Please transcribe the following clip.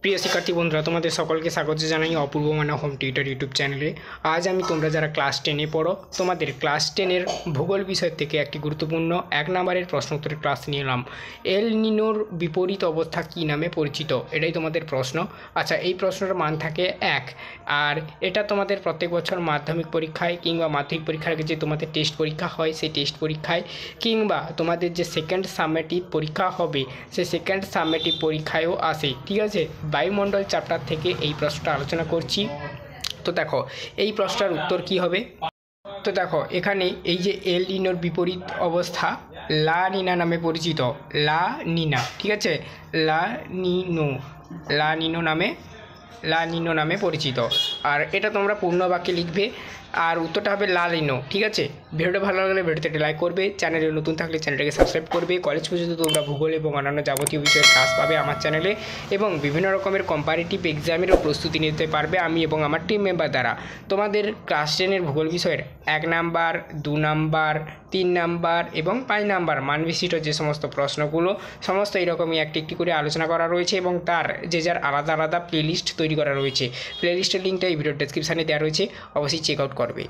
প্রিয় শিক্ষার্থী বন্ধুরা, তোমাদের সকলকে স্বাগত জানাই অপূর্ব মানা হোম টিউটর ইউটিউব চ্যানেলে। আজ আমি তোমরা যারা ক্লাস 10-এ পড়ো তোমাদের ক্লাস 10-এর ভূগোল বিষয় থেকে একটি গুরুত্বপূর্ণ 1 নম্বরের প্রশ্ন উত্তরের ক্লাস নিয়ে এলাম। এল নিনোর বিপরীত অবস্থা কী নামে পরিচিত? এটাই তোমাদের প্রশ্ন। আচ্ছা, এই প্রশ্নটার মান থাকে 1, আর এটা তোমাদের প্রত্যেক বছর মাধ্যমিক পরীক্ষায় কিংবা মাধ্যমিক পরীক্ষার আগে যে তোমাদের টেস্ট পরীক্ষা হয় সেই টেস্ট পরীক্ষায় কিংবা তোমাদের যে সেকেন্ড সামেটিভ পরীক্ষা হবে সেই সেকেন্ড সামেটিভ পরীক্ষায়ও আসে। ঠিক আছে, বায়ুমণ্ডল চ্যাপ্টার থেকে এই প্রশ্নটা আলোচনা করছি। তো দেখো এই প্রশ্নটার উত্তর কি হবে। তো দেখো এখানে এই যে এল নিনোর বিপরীত অবস্থা লা নিনা নামে পরিচিত। লা নিনা, ঠিক আছে, লা নিনো নামে পরিচিত। আর এটা তোমরা পূর্ণ বাক্যে লিখবে, আর উত্তরটা হবে লা নিনো। ঠিক আছে, ভিডিওটা ভালো লাগলে ভিডিওতে একটা লাইক করবে, চ্যানেলে নতুন থাকলে চ্যানেলটাকে সাবস্ক্রাইব করবে। কলেজ পর্যন্ত তোমরা ভূগোল এবং অন্যান্য যাবতীয় বিষয়ের ক্লাস পাবে আমার চ্যানেলে, এবং বিভিন্ন রকমের কম্পারেটিভ এক্সামেরও প্রস্তুতি নিতে পারবে আমি এবং আমার টিম মেম্বার দ্বারা। তোমাদের ক্লাস 10-এর ভূগোল বিষয়ের 1 নাম্বার, 2 নাম্বার, 3 নাম্বার এবং 5 নাম্বার মান বিশিষ্ট যে সমস্ত প্রশ্নগুলো সমস্ত এরকমই একটি একটি করে আলোচনা করা রয়েছে, এবং তার যে যার আলাদা আলাদা প্লেলিস্ট তৈরি করা রয়েছে। প্লেলিস্টের লিঙ্কটা এই ভিডিওর ডেসক্রিপশানে দেওয়া রয়েছে, অবশ্যই চেক আউট করবে।